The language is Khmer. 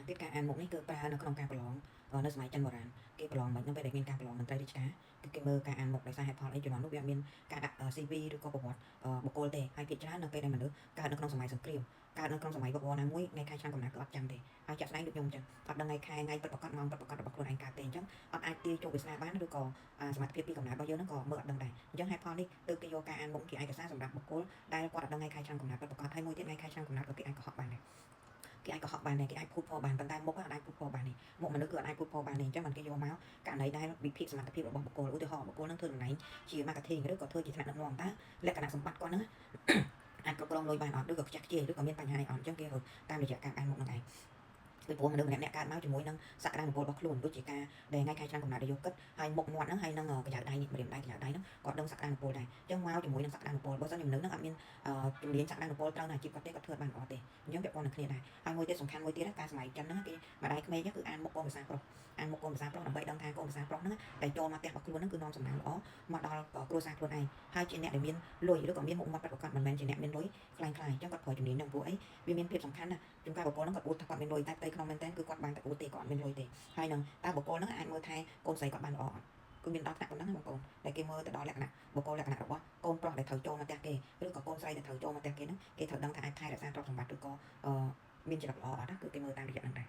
ទៀតការអានមុខនេះគឺប្រើនៅក្នុងការប្រឡងនៅសម័យចិនបុរាណគេប្រឡងមិននៅពេលដែលមានការប្រឡងមន្ត្រីរាជការគឺគេមើលការអានមុខដោយសារហេតុផលអីជំនាន់នោះវាមានការដាក់ CV ឬក៏ប្រវត្តិបុគ្គលទេហើយភាគច្រើននៅពេលដែលមនុស្សកើតនៅក្នុងសម័យសង្គ្រាមកើតនៅក្នុងសម័យវឹកវរណាមួយថ្ងៃខែឆ្នាំកំណើតក៏អត់ចាំទេហើយចាក់ស្ដែងដូចខ្ញុំអញ្ចឹងអត់ដឹងថ្ងៃពិតប្រាកដម៉ោងពិតប្រាកដរបស់ខ្លួនឯងកើតទេអញ្ចឹងអត់អាចទាញជោគវាសនាបានឬក៏សមត្ថភាពពីកំណើតរបស់យើងហ្នឹងក៏មើលអត់ដឹងដែរអញ្ចឹងហេតុផលនេះទើបគេយកការអានមុខជាឯកសារសម្រាប់បុគ្គលដែលគាត់អត់ដឹងថ្ងៃខែឆ្នាំកំណើតពិតប្រាកដហើយមួយទៀតថ្ងៃខែឆ្នាំកំណើតក៏គេអាចកុហកបានដែរគេអាចកុហកបានដែរគេអាចភូតភរបានប៉ុន្តែមុខអាចភូតភរបាននេះមុខមនុស្សគឺអាចភូតភរបាននេះអញ្ចឹងបានគេយកមកករណីដែលវិភាគសមត្ថភាពរបស់បុគ្គលឧទាហរណ៍បុគ្គលនឹងធ្វើតំណែងជា marketing ឬក៏ធ្វើជាថ្នាក់ដឹកនាំតើលក្ខណៈសម្បត្តិគាត់ហ្នឹងអាចគ្រប់គ្រងលុយបានអត់ឬក៏ខ្ជះខ្ជាយឬក៏មានបញ្ហាអីអត់អញ្ចឹងគេតាមរយៈការអានមុខហ្នឹងឯងពីព្រោះមនុស្សម្នាក់កើតមកជាមួយនឹងសក្តានុពលរបស់ខ្លួនដូចជាការដែលថ្ងៃខែឆ្នាំកំណើតដែលយកគិតហើយមុខមាត់ហ្នឹងហើយនឹងកញ្ចៅដៃនេះម្រាមដៃកញ្ចៅដៃហ្នឹងគាត់ដឹងសក្តានុពលដែរអញ្ចឹងមកជាមួយនឹងសក្តានុពលបើសិនជាមនុស្សហ្នឹងអត់មានជំនាញសក្តានុពលត្រូវនៅអាជីពគាត់ទេគាត់ធ្វើបានល្អទេអញ្ចឹងពាក់ព័ន្ធនឹងគ្នាដែរហើយមួយទៀតសំខាន់មួយទៀតការសម័យចិនហ្នឹងគេម្ដាយក្មេងគឺអានមុខកូនភាសាប្រុសអានមុខកូនភាសាប្រុសដើម្បីដឹងថាកូនភាសាប្រុសហ្នឹងតែចូលមកផ្ទះរបស់ខ្លួនហ្នឹងគឺនាំសំណាងល្អមកដល់គ្រួសារខ្លួនឯងហើយជាអ្នកដែលមានលុយឬក៏មានមុខមាត់ប្រកបមិនមែនជាអ្នកមានលុយខ្លាំងខ្លាយអញ្ចឹងគាត់ប្រើជំនាញហ្នឹងព្រោះអីវាមានភាពសំខាន់ណាជួនកាលបុគ្គលហ្នឹងគាត់អួតថាគាត់មានលុយតែផ្ទៃក្នុងមែនតើគឺគាត់បានតែអួតទេគាត់អត់មានលុយទេហើយនឹងតើបុគ្គលហ្នឹងអាចមើលថែកូនស្រីគាត់បានល្អអត់គឺមានដល់ថ្នាក់ប៉ុណ្ណឹងបងប្អូនដែលគេមើលទៅដល់លក្ខណៈបុគ្គលលក្ខណៈរបស់កូនប្រុសដែលត្រូវចូលមកផ្ទះគេឬក៏កូនស្រីដែលត្រូវចូលមកផ្ទះគេហ្នឹងគេត្រូវដឹងថាអាចថែរក្សាទ្រព្យសម្បត្តិឬក៏មានចរិតល្អអត់ណាគឺគេមើលតាមរយៈហ្នឹងដែរ